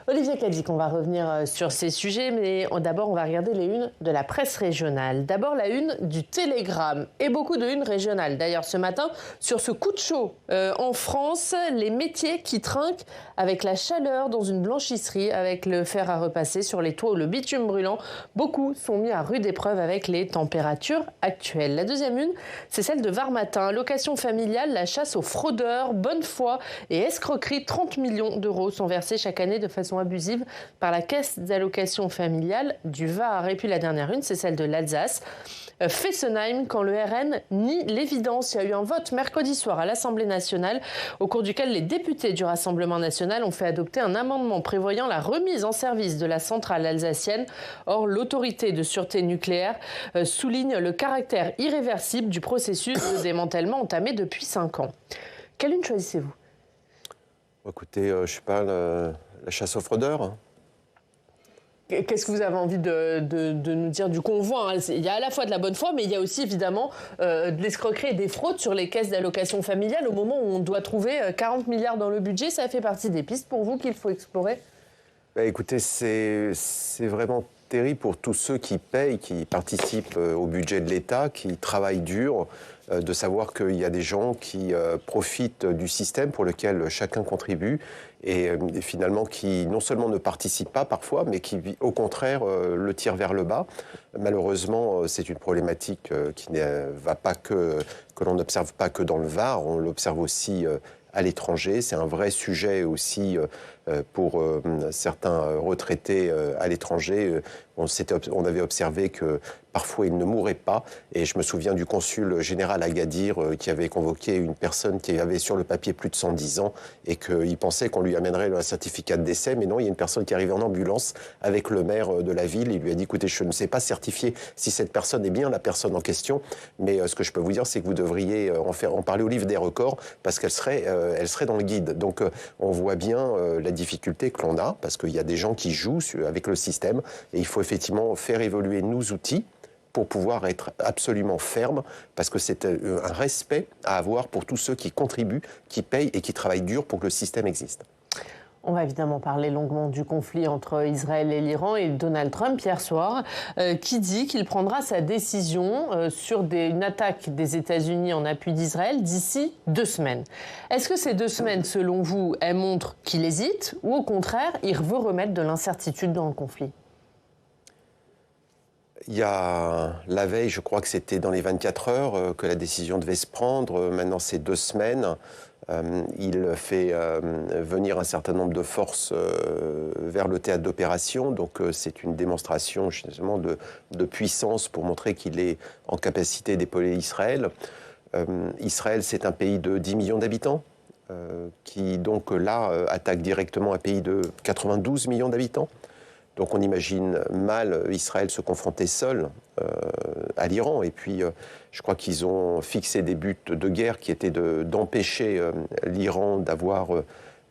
Olivier Cadic, on va revenir sur ces sujets, mais d'abord on va regarder les unes de la presse régionale. D'abord la une du Télégramme et beaucoup de unes régionales. D'ailleurs ce matin, sur ce coup de chaud en France, les métiers qui trinquent avec la chaleur dans une blanchisserie, avec le fer à repasser sur les toits ou le bitume brûlant. Beaucoup sont mis à rude épreuve avec les températures actuelles. La deuxième une, c'est celle de Var Matin. Location familiale, la chasse aux fraudeurs, bonne foi et escroquerie. 30 millions d'euros sont versés chaque année de façon abusive par la caisse d'allocation familiale du Var. Et puis la dernière une, c'est celle de l'Alsace. Fessenheim, quand le RN nie l'évidence. Il y a eu un vote mercredi soir à l'Assemblée nationale au cours duquel les députés du Rassemblement national ont fait adopter un amendement prévoyant la remise en service de la centrale alsacienne. Or, l'autorité de sûreté nucléaire souligne le caractère irréversible du processus de démantèlement entamé depuis 5 ans. Quelle une choisissez-vous ? Écoutez, je ne sais pas, la chasse aux fraudeurs. Qu'est-ce que vous avez envie de nous dire du convoi ? Il y a à la fois de la bonne foi, mais il y a aussi évidemment de l'escroquerie et des fraudes sur les caisses d'allocation familiale au moment où on doit trouver 40 milliards dans le budget. Ça fait partie des pistes pour vous qu'il faut explorer ? Écoutez, c'est vraiment terrible pour tous ceux qui payent, qui participent au budget de l'État, qui travaillent dur, de savoir qu'il y a des gens qui profitent du système pour lequel chacun contribue et finalement qui non seulement ne participent pas parfois, mais qui au contraire le tirent vers le bas. Malheureusement, c'est une problématique qui ne va pas que l'on n'observe pas que dans le Var, on l'observe aussi à l'étranger. C'est un vrai sujet aussi pour certains retraités à l'étranger. On avait observé que parfois ils ne mouraient pas. Et je me souviens du consul général Agadir qui avait convoqué une personne qui avait sur le papier plus de 110 ans et qu'il pensait qu'on lui amènerait un certificat de décès. Mais non, il y a une personne qui arrive en ambulance avec le maire de la ville. Il lui a dit, écoutez, je ne sais pas certifier si cette personne est bien la personne en question. Mais ce que je peux vous dire, c'est que vous devriez en parler au livre des records parce qu'elle serait dans le guide. Donc on voit bien la difficulté que l'on a parce qu'il y a des gens qui jouent avec le système et il faut effectivement faire évoluer nos outils pour pouvoir être absolument ferme, parce que c'est un respect à avoir pour tous ceux qui contribuent, qui payent et qui travaillent dur pour que le système existe. On va évidemment parler longuement du conflit entre Israël et l'Iran et Donald Trump hier soir qui dit qu'il prendra sa décision sur une attaque des États-Unis en appui d'Israël d'ici 2 semaines. Est-ce que ces 2 semaines, selon vous, elles montrent qu'il hésite ou au contraire, il veut remettre de l'incertitude dans le conflit ? Il y a la veille, je crois que c'était dans les 24 heures que la décision devait se prendre. Maintenant, c'est 2 semaines. Il fait venir un certain nombre de forces vers le théâtre d'opération. Donc, c'est une démonstration justement de puissance pour montrer qu'il est en capacité d'épauler Israël. Israël, c'est un pays de 10 millions d'habitants qui, donc, là, attaque directement un pays de 92 millions d'habitants. Donc on imagine mal Israël se confronter seul à l'Iran. Et puis je crois qu'ils ont fixé des buts de guerre qui étaient d'empêcher l'Iran d'avoir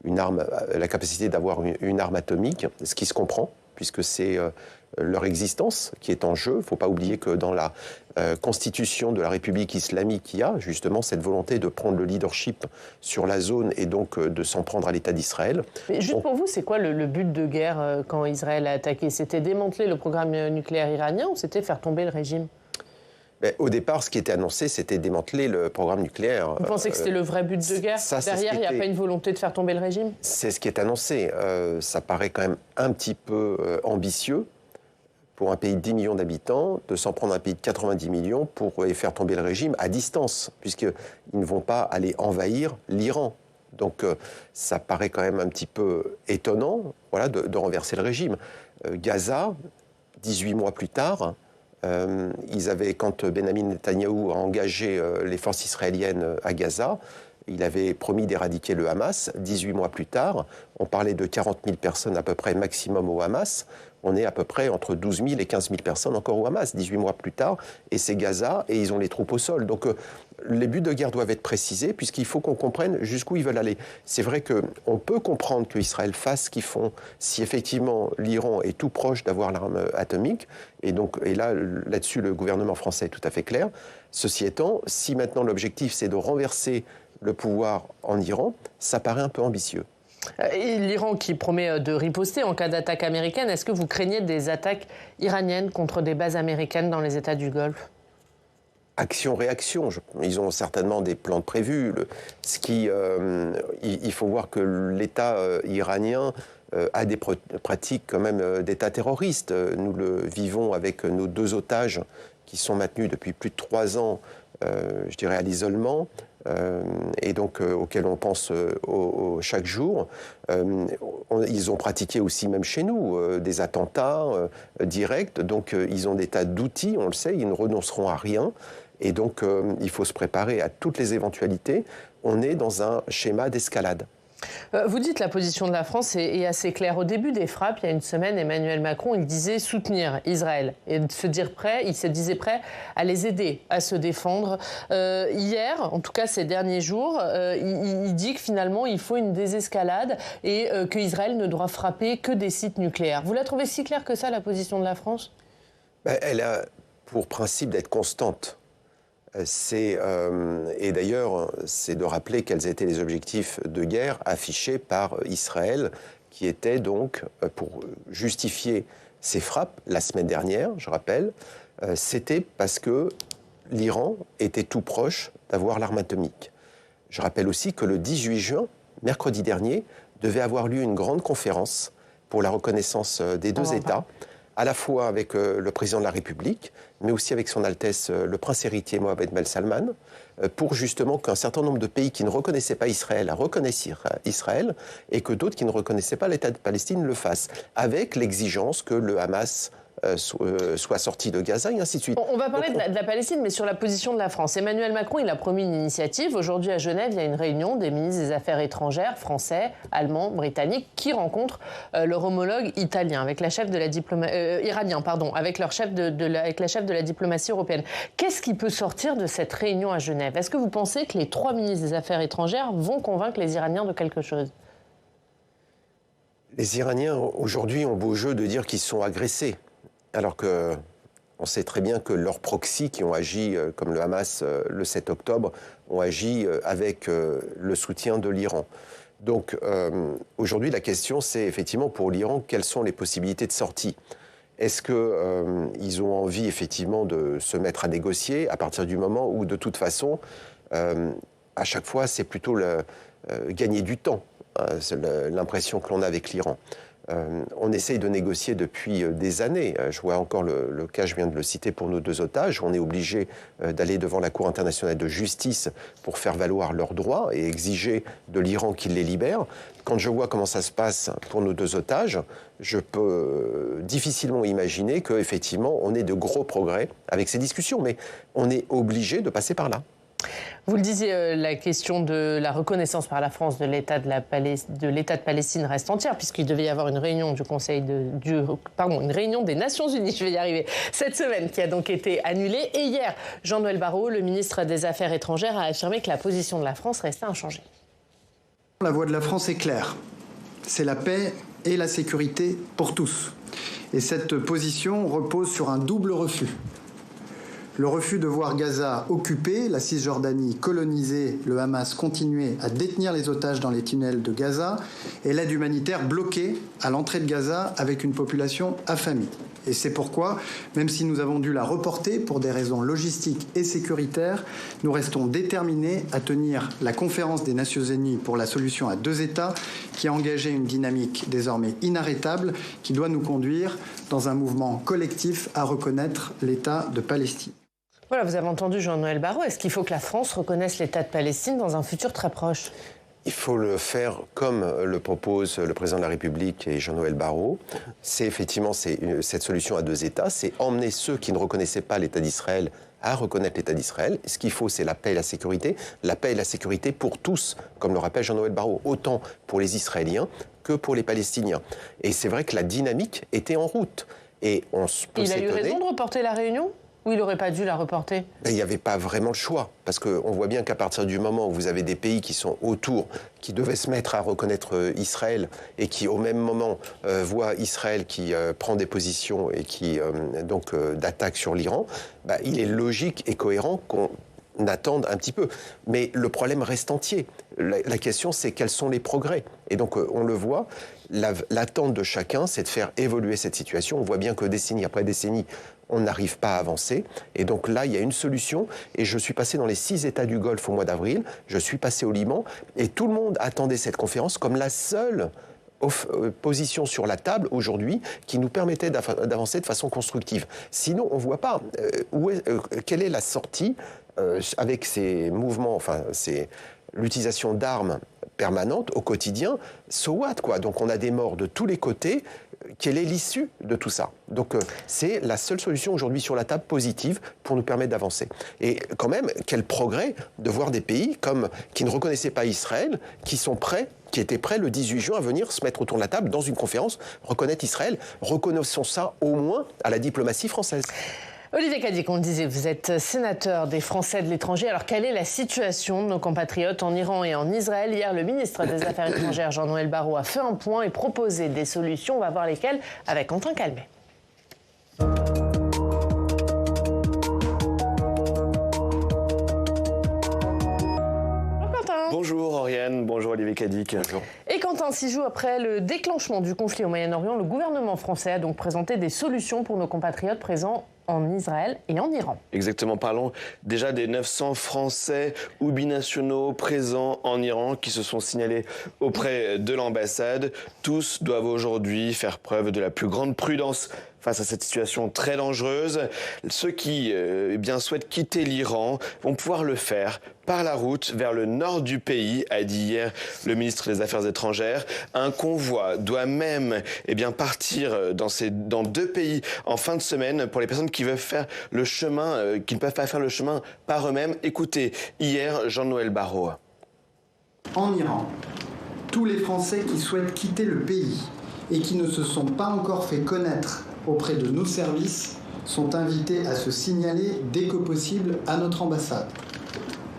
la capacité d'avoir une arme atomique, ce qui se comprend, puisque c'est leur existence qui est en jeu. Il ne faut pas oublier que dans la constitution de la République islamique, il y a justement cette volonté de prendre le leadership sur la zone et donc de s'en prendre à l'État d'Israël. Mais juste pour vous, c'est quoi le but de guerre quand Israël a attaqué ? C'était démanteler le programme nucléaire iranien ou c'était faire tomber le régime ? Au départ, ce qui était annoncé, c'était démanteler le programme nucléaire. Vous pensez que c'était le vrai but de guerre ? Derrière, il n'y a pas une volonté de faire tomber le régime ? C'est ce qui est annoncé. Ça paraît quand même un petit peu ambitieux pour un pays de 10 millions d'habitants, de s'en prendre un pays de 90 millions pour faire tomber le régime à distance, puisqu'ils ne vont pas aller envahir l'Iran. Donc ça paraît quand même un petit peu étonnant de renverser le régime. Gaza, 18 mois plus tard, quand Benjamin Netanyahou a engagé les forces israéliennes à Gaza, il avait promis d'éradiquer le Hamas. 18 mois plus tard, on parlait de 40 000 personnes à peu près maximum au Hamas. On est à peu près entre 12 000 et 15 000 personnes encore au Hamas, 18 mois plus tard. Et c'est Gaza, et ils ont les troupes au sol. Donc les buts de guerre doivent être précisés, puisqu'il faut qu'on comprenne jusqu'où ils veulent aller. C'est vrai qu'on peut comprendre qu'Israël fasse ce qu'ils font si effectivement l'Iran est tout proche d'avoir l'arme atomique. Et là-dessus, le gouvernement français est tout à fait clair. Ceci étant, si maintenant l'objectif c'est de renverser le pouvoir en Iran, ça paraît un peu ambitieux. Et l'Iran qui promet de riposter en cas d'attaque américaine, est-ce que vous craignez des attaques iraniennes contre des bases américaines dans les États du Golfe ? Action-réaction, ils ont certainement des plans prévus. Il faut voir que l'État iranien a des pratiques quand même d'État terroriste. Nous le vivons avec nos 2 otages qui sont maintenus depuis plus de 3 ans, je dirais, à l'isolement. Et donc auxquels on pense chaque jour. Ils ont pratiqué aussi, même chez nous, des attentats directs. Donc ils ont des tas d'outils, on le sait, ils ne renonceront à rien. Et donc il faut se préparer à toutes les éventualités. On est dans un schéma d'escalade. Vous dites la position de la France est assez claire. Au début des frappes, il y a une semaine, Emmanuel Macron, il disait soutenir Israël et il se disait prêt à les aider à se défendre. Hier, en tout cas ces derniers jours, il dit que finalement il faut une désescalade et qu'Israël ne doit frapper que des sites nucléaires. Vous la trouvez si claire que ça, la position de la France ? Elle a pour principe d'être constante. Et d'ailleurs, c'est de rappeler quels étaient les objectifs de guerre affichés par Israël, qui étaient donc, pour justifier ces frappes la semaine dernière, je rappelle, c'était parce que l'Iran était tout proche d'avoir l'arme atomique. Je rappelle aussi que le 18 juin, mercredi dernier, devait avoir lieu une grande conférence pour la reconnaissance des 2 États, à la fois avec le président de la République, mais aussi avec son Altesse le prince héritier Mohammed Ben Salman, pour justement qu'un certain nombre de pays qui ne reconnaissaient pas Israël reconnaissent Israël, et que d'autres qui ne reconnaissaient pas l'État de Palestine le fassent, avec l'exigence que le Hamas soit sorti de Gaza, et ainsi de suite. On va parler de la Palestine, mais sur la position de la France. Emmanuel Macron, il a promis une initiative. Aujourd'hui, à Genève, il y a une réunion des ministres des Affaires étrangères, français, allemands, britanniques, qui rencontrent leur homologue italien, avec la chef de la iranien, pardon, avec leur chef avec la chef de la diplomatie européenne. Qu'est-ce qui peut sortir de cette réunion à Genève ? Est-ce que vous pensez que les 3 ministres des Affaires étrangères vont convaincre les Iraniens de quelque chose ? Les Iraniens, aujourd'hui, ont beau jeu de dire qu'ils sont agressés. Alors qu'on sait très bien que leurs proxys qui ont agi, comme le Hamas le 7 octobre, ont agi avec le soutien de l'Iran. Donc aujourd'hui, la question, c'est effectivement pour l'Iran, quelles sont les possibilités de sortie ? Est-ce qu'ils ont envie effectivement de se mettre à négocier à partir du moment où, de toute façon, à chaque fois, c'est plutôt gagner du temps, c'est l'impression que l'on a avec l'Iran. On essaye de négocier depuis des années. Je vois encore le cas, je viens de le citer, pour nos 2 otages. On est obligé d'aller devant la Cour internationale de justice pour faire valoir leurs droits et exiger de l'Iran qu'il les libère. Quand je vois comment ça se passe pour nos 2 otages, je peux difficilement imaginer qu'effectivement, on ait de gros progrès avec ces discussions. Mais on est obligé de passer par là. Vous le disiez, la question de la reconnaissance par la France de l'État de Palestine reste entière, puisqu'il devait y avoir une réunion une réunion des Nations Unies, je vais y arriver, cette semaine, qui a donc été annulée. Et hier, Jean-Noël Barrot, le ministre des Affaires étrangères, a affirmé que la position de la France restait inchangée. La voix de la France est claire. C'est la paix et la sécurité pour tous. Et cette position repose sur un double refus. Le refus de voir Gaza occupé, la Cisjordanie colonisée, le Hamas continuer à détenir les otages dans les tunnels de Gaza et l'aide humanitaire bloquée à l'entrée de Gaza avec une population affamée. Et c'est pourquoi, même si nous avons dû la reporter pour des raisons logistiques et sécuritaires, nous restons déterminés à tenir la conférence des Nations Unies pour la solution à 2 États qui a engagé une dynamique désormais inarrêtable qui doit nous conduire dans un mouvement collectif à reconnaître l'État de Palestine. Voilà, vous avez entendu Jean-Noël Barrot. Est-ce qu'il faut que la France reconnaisse l'État de Palestine dans un futur très proche ? Il faut le faire comme le propose le président de la République et Jean-Noël Barrot. C'est effectivement cette solution à 2 États, c'est emmener ceux qui ne reconnaissaient pas l'État d'Israël à reconnaître l'État d'Israël. Ce qu'il faut, c'est la paix et la sécurité pour tous, comme le rappelle Jean-Noël Barrot, autant pour les Israéliens que pour les Palestiniens. Et c'est vrai que la dynamique était en route. Et on peut s'étonner. Il a eu raison de reporter la réunion ? Ou il n'aurait pas dû la reporter ? Il n'y avait pas vraiment le choix, parce qu'on voit bien qu'à partir du moment où vous avez des pays qui sont autour, qui devaient se mettre à reconnaître Israël, et qui au même moment voient Israël qui prend des positions et qui d'attaque sur l'Iran, il est logique et cohérent qu'on attende un petit peu. Mais le problème reste entier. La question, c'est quels sont les progrès. Et donc, on le voit, l'attente de chacun, c'est de faire évoluer cette situation. On voit bien que décennie après décennie, on n'arrive pas à avancer. Et donc là, il y a une solution. Et je suis passé dans les 6 États du Golfe au mois d'avril. Je suis passé au Liban. Et tout le monde attendait cette conférence comme la seule position sur la table aujourd'hui qui nous permettait d'avancer de façon constructive. Sinon, on ne voit pas quelle est la sortie avec ces mouvements, enfin, l'utilisation d'armes permanentes au quotidien. So what, quoi. Donc on a des morts de tous les côtés. Quelle est l'issue de tout ça? Donc c'est la seule solution aujourd'hui sur la table positive pour nous permettre d'avancer. Et quand même, quel progrès de voir des pays qui ne reconnaissaient pas Israël, qui étaient prêts le 18 juin à venir se mettre autour de la table dans une conférence, reconnaître Israël. Reconnaissons ça au moins à la diplomatie française. Olivier Cadic, on le disait, vous êtes sénateur des Français de l'étranger. Alors, quelle est la situation de nos compatriotes en Iran et en Israël? Hier, le ministre des Affaires étrangères, Jean-Noël Barrot, a fait un point et proposé des solutions. On va voir lesquelles avec Quentin Calmet. Bonjour Oriane, bonjour Olivier Cadic. Bonjour. Et Quentin, 6 jours après le déclenchement du conflit au Moyen-Orient, le gouvernement français a donc présenté des solutions pour nos compatriotes présents en Israël et en Iran. Exactement, parlons déjà des 900 Français ou binationaux présents en Iran qui se sont signalés auprès de l'ambassade. Tous doivent aujourd'hui faire preuve de la plus grande prudence face à cette situation très dangereuse. Ceux qui souhaitent quitter l'Iran vont pouvoir le faire par la route vers le nord du pays, a dit hier le ministre des Affaires étrangères. Un convoi doit même partir dans 2 pays en fin de semaine pour les personnes qui veulent faire le chemin, qui ne peuvent pas faire le chemin par eux-mêmes. Écoutez, hier, Jean-Noël Barrot. En Iran, tous les Français qui souhaitent quitter le pays et qui ne se sont pas encore fait connaître auprès de nos services sont invités à se signaler dès que possible à notre ambassade.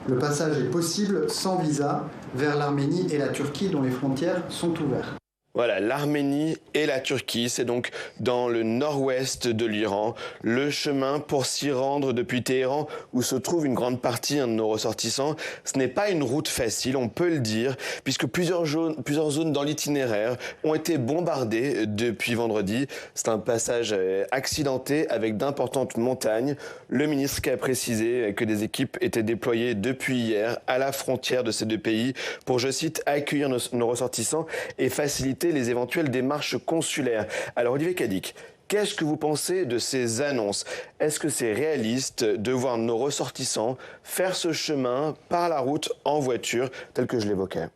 Le passage est possible sans visa vers l'Arménie et la Turquie dont les frontières sont ouvertes. Voilà, l'Arménie et la Turquie, c'est donc dans le nord-ouest de l'Iran. Le chemin pour s'y rendre depuis Téhéran, où se trouve une grande partie de nos ressortissants, ce n'est pas une route facile, on peut le dire, puisque plusieurs zones dans l'itinéraire ont été bombardées depuis vendredi. C'est un passage accidenté avec d'importantes montagnes. Le ministre qui a précisé que des équipes étaient déployées depuis hier à la frontière de ces 2 pays pour, je cite, accueillir nos ressortissants et faciliter les éventuelles démarches consulaires. Alors Olivier Cadic, qu'est-ce que vous pensez de ces annonces? Est-ce que c'est réaliste de voir nos ressortissants faire ce chemin par la route en voiture, tel que je l'évoquais?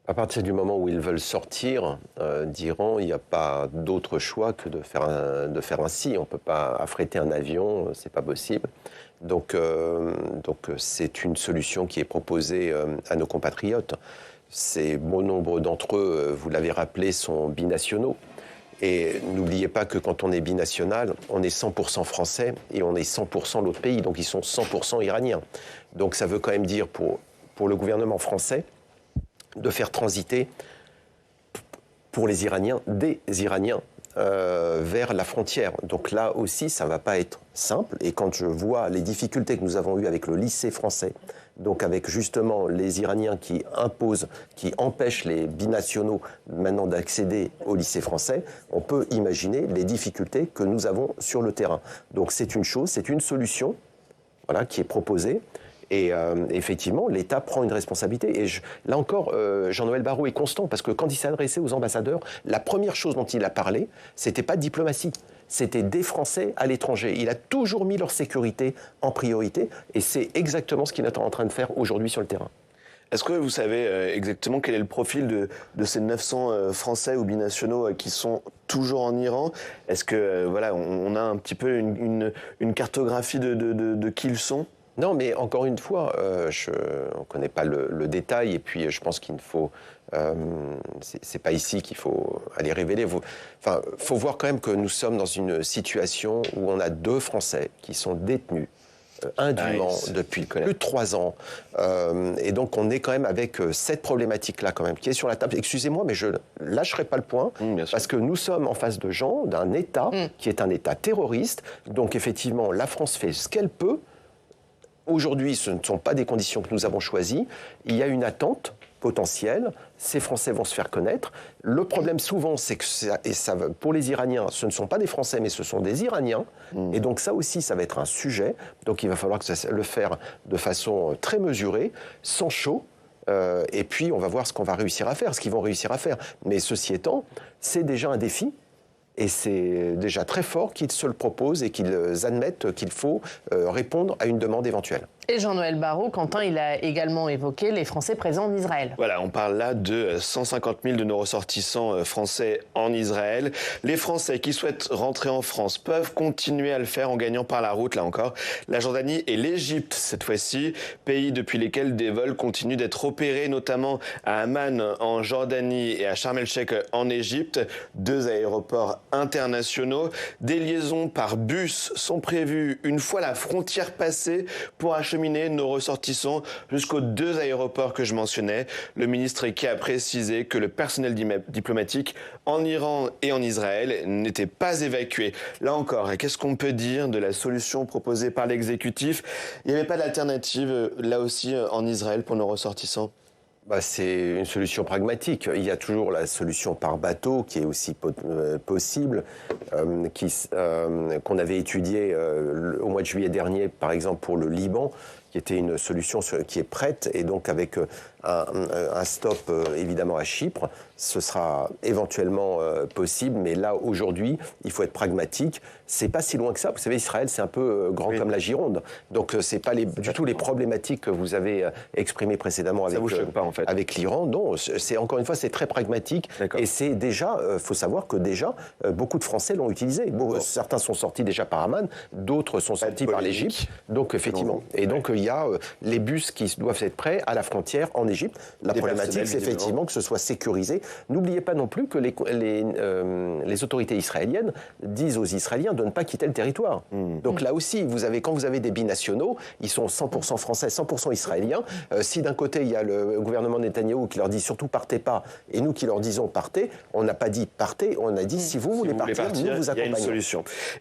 À partir du moment où ils veulent sortir d'Iran, il n'y a pas d'autre choix que de faire ainsi. On ne peut pas affréter un avion, c'est pas possible. Donc c'est une solution qui est proposée à nos compatriotes. Bon nombre d'entre eux, vous l'avez rappelé, sont binationaux. Et n'oubliez pas que quand on est binational, on est 100% français et on est 100% l'autre pays. Donc ils sont 100% iraniens. Donc ça veut quand même dire pour le gouvernement français de faire transiter pour les Iraniens, des Iraniens, vers la frontière. Donc là aussi, ça ne va pas être simple. Et quand je vois les difficultés que nous avons eues avec le lycée français, donc avec justement les Iraniens qui empêchent les binationaux maintenant d'accéder au lycée français, on peut imaginer les difficultés que nous avons sur le terrain. Donc c'est une chose, c'est une solution qui est proposée. Et effectivement, l'État prend une responsabilité. Et là encore, Jean-Noël Barrot est constant, parce que quand il s'est adressé aux ambassadeurs, la première chose dont il a parlé, c'était pas de diplomatie, c'était des Français à l'étranger. Il a toujours mis leur sécurité en priorité, et c'est exactement ce qu'il est en train de faire aujourd'hui sur le terrain. Est-ce que vous savez exactement quel est le profil de ces 900 Français ou binationaux qui sont toujours en Iran? Est-ce que on a un petit peu une cartographie de qui ils sont? Non, mais encore une fois, on ne connaît pas le détail, et puis je pense qu'il ne faut... c'est pas ici qu'il faut aller révéler. Faut voir quand même que nous sommes dans une situation où on a 2 Français qui sont détenus indûment depuis plus de 3 ans. Et donc on est quand même avec cette problématique-là quand même qui est sur la table. Excusez-moi, mais je ne lâcherai pas le point, parce que nous sommes en face de gens d'un État qui est un État terroriste. Donc effectivement, la France fait ce qu'elle peut aujourd'hui, ce ne sont pas des conditions que nous avons choisies. Il y a une attente potentielle. Ces Français vont se faire connaître. Le problème souvent, c'est que pour les Iraniens, ce ne sont pas des Français, mais ce sont des Iraniens. Et donc ça aussi, ça va être un sujet. Donc il va falloir le faire de façon très mesurée, sans show. Et puis on va voir ce qu'on va réussir à faire, ce qu'ils vont réussir à faire. Mais ceci étant, c'est déjà un défi. Et c'est déjà très fort qu'ils se le proposent et qu'ils admettent qu'il faut répondre à une demande éventuelle. Et Jean-Noël Barrot, Quentin, il a également évoqué les Français présents en Israël. Voilà, on parle là de 150 000 de nos ressortissants français en Israël. Les Français qui souhaitent rentrer en France peuvent continuer à le faire en gagnant par la route, là encore, la Jordanie et l'Égypte, cette fois-ci, pays depuis lesquels des vols continuent d'être opérés, notamment à Amman en Jordanie et à Sharm el-Sheikh en Égypte, 2 aéroports internationaux. Des liaisons par bus sont prévues une fois la frontière passée pour acheminer nos ressortissants jusqu'aux 2 aéroports que je mentionnais. Le ministre qui a précisé que le personnel diplomatique en Iran et en Israël n'était pas évacué. Là encore, qu'est-ce qu'on peut dire de la solution proposée par l'exécutif? Il n'y avait pas d'alternative, là aussi, en Israël pour nos ressortissants? C'est une solution pragmatique. Il y a toujours la solution par bateau qui est aussi possible, qu'on avait étudiée au mois de juillet dernier, par exemple pour le Liban, qui était une solution qui est prête, et donc avec un stop évidemment à Chypre, ce sera éventuellement possible, mais là aujourd'hui, il faut être pragmatique. C'est pas si loin que ça. Vous savez, Israël, c'est un peu grand comme la Gironde, donc c'est pas du tout les problématiques que vous avez exprimées précédemment avec, vous choque pas, en fait. Avec l'Iran. Non, c'est encore une fois, c'est très pragmatique. Et c'est déjà, faut savoir que déjà beaucoup de Français l'ont utilisé. Certains sont sortis déjà par Amman, d'autres sont sortis par l'Égypte. Donc effectivement, et donc il y a les bus qui doivent être prêts à la frontière en Égypte. La problématique, c'est effectivement que ce soit sécurisé. N'oubliez pas non plus que les autorités israéliennes disent aux Israéliens de ne pas quitter le territoire. Donc là aussi, quand vous avez des binationaux, ils sont 100% français, 100% israéliens. Si d'un côté, il y a le gouvernement Netanyahou qui leur dit surtout partez pas, et nous qui leur disons partez, on n'a pas dit partez, on a dit si vous voulez partir, nous vous accompagnons.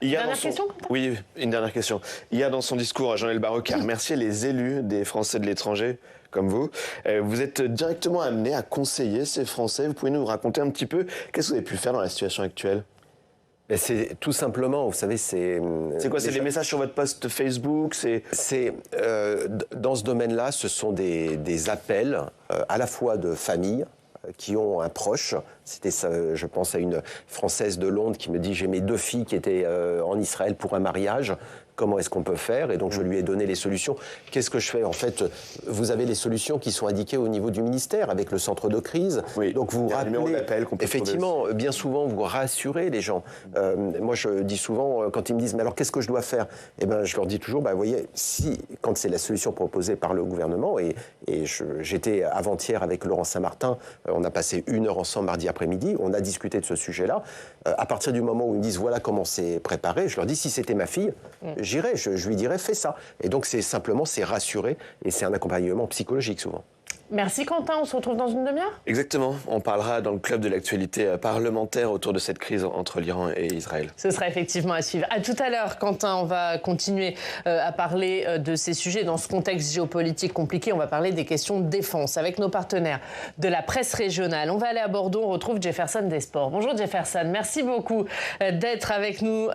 Il y a une solution. Oui, une dernière question. Il y a dans son discours, Jean-Noël Barrot qui a remercié les élus des Français de l'étranger, comme vous. Vous êtes directement amené à conseiller ces Français. Vous pouvez nous raconter un petit peu qu'est-ce que vous avez pu faire dans la situation actuelle? C'est tout simplement, vous savez, c'est quoi? C'est des messages sur votre post Facebook? Dans ce domaine-là, ce sont des appels à la fois de familles qui ont un proche. C'était ça, je pense à une Française de Londres qui me dit « J'ai mes 2 filles qui étaient en Israël pour un mariage. Comment est-ce qu'on peut faire ?» Et donc, je lui ai donné les solutions. Qu'est-ce que je fais? En fait, vous avez les solutions qui sont indiquées au niveau du ministère avec le centre de crise. Oui. Donc, vous rappelez... Effectivement, bien souvent, vous rassurez les gens. Moi, je dis souvent, quand ils me disent « Mais alors, qu'est-ce que je dois faire ?» Eh bien, je leur dis toujours, vous voyez, quand c'est la solution proposée par le gouvernement, et j'étais avant-hier avec Laurent Saint-Martin, on a passé 1 heure ensemble mardi après-midi, on a discuté de ce sujet-là. À partir du moment où ils me disent « Voilà comment c'est préparé », je leur dis « Si c'était ma fille, j'irais, je lui dirais, fais ça. » Et donc, c'est rassurer, et c'est un accompagnement psychologique souvent. Merci Quentin, on se retrouve dans une demi-heure? Exactement, on parlera dans le club de l'actualité parlementaire autour de cette crise entre l'Iran et Israël. Ce sera effectivement à suivre. À tout à l'heure, Quentin, on va continuer à parler de ces sujets. Dans ce contexte géopolitique compliqué, on va parler des questions de défense avec nos partenaires de la presse régionale. On va aller à Bordeaux, on retrouve Jefferson des Sports. Bonjour Jefferson, merci beaucoup d'être avec nous,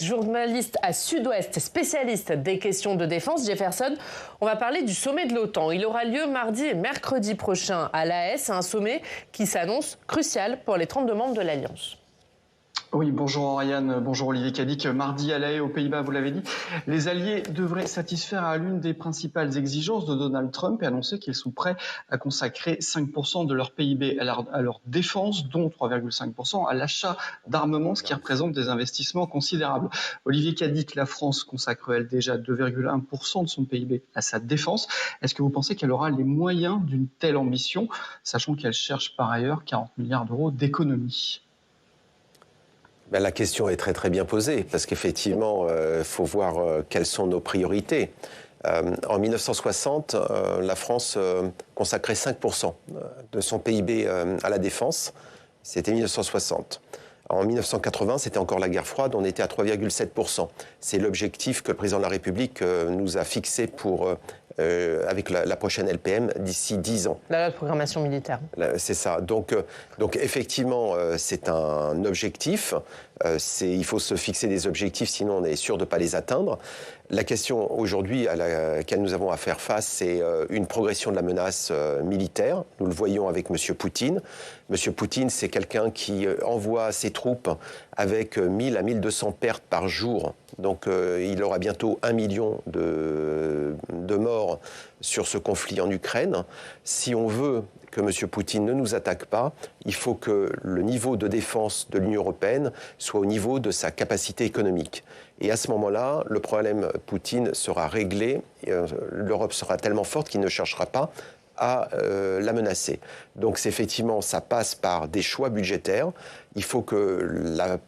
journaliste à Sud-Ouest, spécialiste des questions de défense. Jefferson, on va parler du sommet de l'OTAN. Il aura lieu mardi et mercredi prochain à La Haye, un sommet qui s'annonce crucial pour les 32 membres de l'Alliance. Oui, bonjour Oriane, bonjour Olivier Cadic. Mardi à La Haye, aux Pays-Bas, vous l'avez dit, les Alliés devraient satisfaire à l'une des principales exigences de Donald Trump et annoncer qu'ils sont prêts à consacrer 5% de leur PIB à leur défense, dont 3,5% à l'achat d'armements, ce qui représente des investissements considérables. Olivier Cadic, la France consacre elle déjà 2,1% de son PIB à sa défense. Est-ce que vous pensez qu'elle aura les moyens d'une telle ambition, sachant qu'elle cherche par ailleurs 40 milliards d'euros d'économies? La question est très très bien posée, parce qu'effectivement, il faut voir quelles sont nos priorités. En 1960, la France consacrait 5% de son PIB à la défense. C'était 1960. En 1980, c'était encore la guerre froide, on était à 3,7%. C'est l'objectif que le président de la République nous a fixé avec la prochaine LPM d'ici 10 ans. La loi de programmation militaire. C'est ça. Donc effectivement, c'est un objectif. Il faut se fixer des objectifs, sinon on est sûr de ne pas les atteindre. La question aujourd'hui à laquelle nous avons à faire face, c'est une progression de la menace militaire. Nous le voyons avec M. Poutine. M. Poutine, c'est quelqu'un qui envoie ses troupes avec 1000 à 1200 pertes par jour. Donc il aura bientôt 1 million de morts sur ce conflit en Ukraine. Si on veut que M. Poutine ne nous attaque pas, il faut que le niveau de défense de l'Union européenne soit au niveau de sa capacité économique. Et à ce moment-là, le problème Poutine sera réglé. L'Europe sera tellement forte qu'il ne cherchera pas à la menacer. Donc effectivement, ça passe par des choix budgétaires. Il faut que la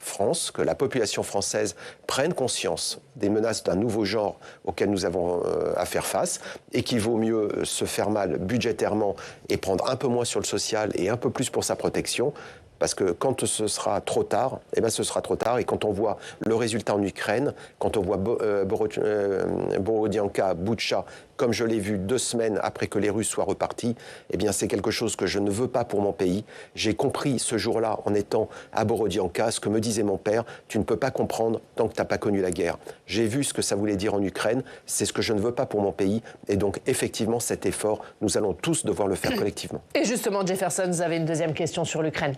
France, que la population française prenne conscience des menaces d'un nouveau genre auquel nous avons à faire face et qu'il vaut mieux se faire mal budgétairement et prendre un peu moins sur le social et un peu plus pour sa protection. Parce que quand ce sera trop tard, ce sera trop tard. Et quand on voit le résultat en Ukraine, quand on voit Borodianka, Boutcha, comme je l'ai vu 2 semaines après que les Russes soient repartis, c'est quelque chose que je ne veux pas pour mon pays. J'ai compris ce jour-là, en étant à Borodianka, ce que me disait mon père, tu ne peux pas comprendre tant que tu n'as pas connu la guerre. J'ai vu ce que ça voulait dire en Ukraine, c'est ce que je ne veux pas pour mon pays. Et donc, effectivement, cet effort, nous allons tous devoir le faire collectivement. Et justement, Jefferson, vous avez une deuxième question sur l'Ukraine.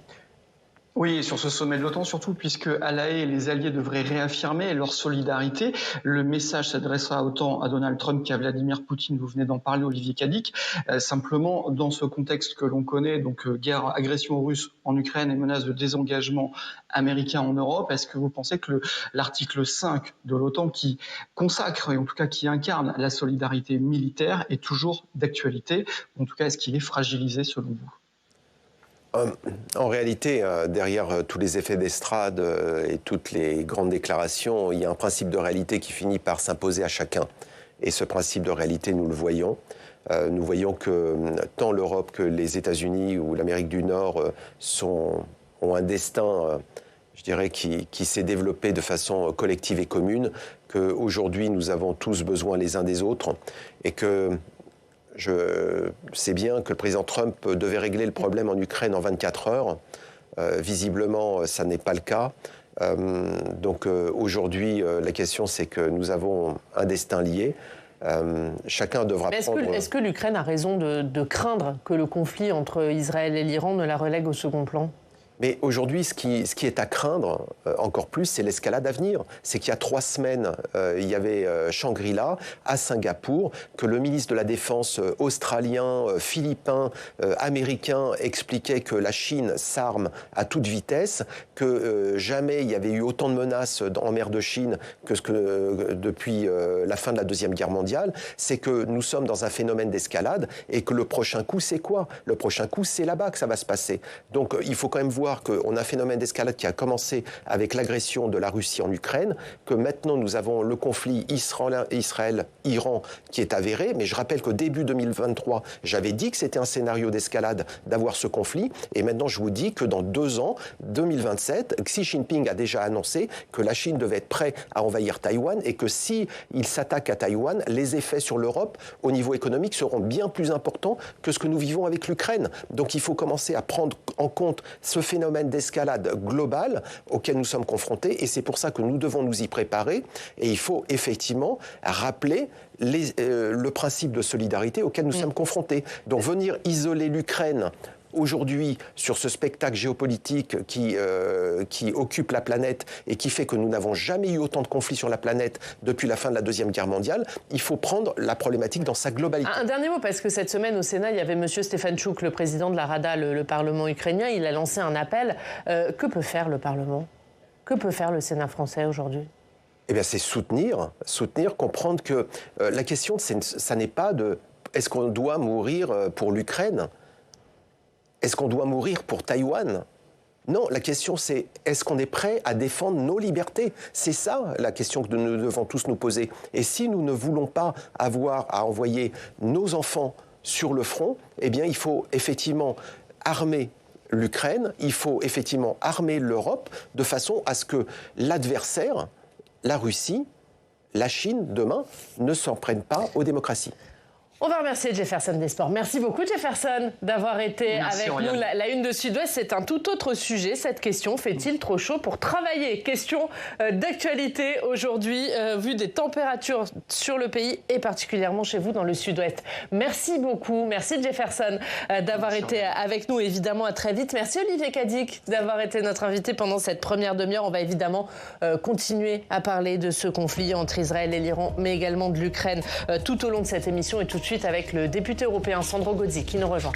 Oui, et sur ce sommet de l'OTAN, surtout puisque à La Haye, les alliés devraient réaffirmer leur solidarité. Le message s'adressera autant à Donald Trump qu'à Vladimir Poutine. Vous venez d'en parler, Olivier Cadic. Simplement, dans ce contexte que l'on connaît, donc guerre, agression russe en Ukraine et menace de désengagement américain en Europe, est-ce que vous pensez que l'article 5 de l'OTAN qui consacre, et en tout cas qui incarne la solidarité militaire, est toujours d'actualité? En tout cas, est-ce qu'il est fragilisé selon vous? En réalité, derrière tous les effets d'estrade et toutes les grandes déclarations, il y a un principe de réalité qui finit par s'imposer à chacun. Et ce principe de réalité, nous le voyons. Nous voyons que tant l'Europe que les États-Unis ou l'Amérique du Nord ont un destin, je dirais, qui s'est développé de façon collective et commune, qu'aujourd'hui nous avons tous besoin les uns des autres et que je sais bien que le président Trump devait régler le problème en Ukraine en 24 heures. Visiblement, ça n'est pas le cas. Donc aujourd'hui, la question, c'est que nous avons un destin lié. Chacun devra prendre... Est-ce que l'Ukraine a raison de craindre que le conflit entre Israël et l'Iran ne la relègue au second plan ? Mais aujourd'hui, ce qui est à craindre encore plus, c'est l'escalade à venir. C'est qu'il y a 3 semaines, il y avait Shangri-La à Singapour, que le ministre de la Défense australien, philippin, américain expliquait que la Chine s'arme à toute vitesse, que jamais il y avait eu autant de menaces en mer de Chine que depuis la fin de la Deuxième Guerre mondiale. C'est que nous sommes dans un phénomène d'escalade et que le prochain coup, c'est quoi? Le prochain coup, c'est là-bas que ça va se passer. Donc il faut quand même voir qu'on a un phénomène d'escalade qui a commencé avec l'agression de la Russie en Ukraine, que maintenant nous avons le conflit Israël-Iran qui est avéré, mais je rappelle qu'au début 2023, j'avais dit que c'était un scénario d'escalade d'avoir ce conflit, et maintenant je vous dis que dans 2 ans, 2027, Xi Jinping a déjà annoncé que la Chine devait être prête à envahir Taïwan, et que si il s'attaque à Taïwan, les effets sur l'Europe au niveau économique seront bien plus importants que ce que nous vivons avec l'Ukraine. Donc il faut commencer à prendre en compte ce phénomène d'escalade globale auquel nous sommes confrontés, et c'est pour ça que nous devons nous y préparer, et il faut effectivement rappeler le principe de solidarité auquel nous sommes confrontés. Donc venir isoler l'Ukraine aujourd'hui sur ce spectacle géopolitique qui occupe la planète et qui fait que nous n'avons jamais eu autant de conflits sur la planète depuis la fin de la Deuxième Guerre mondiale, il faut prendre la problématique dans sa globalité. Un dernier mot, parce que cette semaine au Sénat, il y avait M. Stefanchuk, le président de la Rada, le Parlement ukrainien. Il a lancé un appel. Que peut faire le Parlement? Que peut faire le Sénat français aujourd'hui? C'est soutenir, comprendre que la question, ça n'est pas de est-ce qu'on doit mourir pour l'Ukraine? Est-ce qu'on doit mourir pour Taïwan? Non, la question c'est est-ce qu'on est prêt à défendre nos libertés? C'est ça la question que nous devons tous nous poser. Et si nous ne voulons pas avoir à envoyer nos enfants sur le front, il faut effectivement armer l'Ukraine, il faut effectivement armer l'Europe de façon à ce que l'adversaire, la Russie, la Chine, demain, ne s'en prennent pas aux démocraties. On va remercier Jefferson des Sports. Merci beaucoup Jefferson d'avoir été avec nous. La une de Sud-Ouest, c'est un tout autre sujet. Cette question, fait-il trop chaud pour travailler? Question d'actualité aujourd'hui, vu des températures sur le pays et particulièrement chez vous dans le Sud-Ouest. Merci beaucoup. Merci Jefferson d'avoir été avec nous. Évidemment, à très vite. Merci Olivier Cadic d'avoir été notre invité pendant cette première demi-heure. On va évidemment continuer à parler de ce conflit entre Israël et l'Iran, mais également de l'Ukraine tout au long de cette émission et tout de suite avec le député européen Sandro Gozzi qui nous rejoint.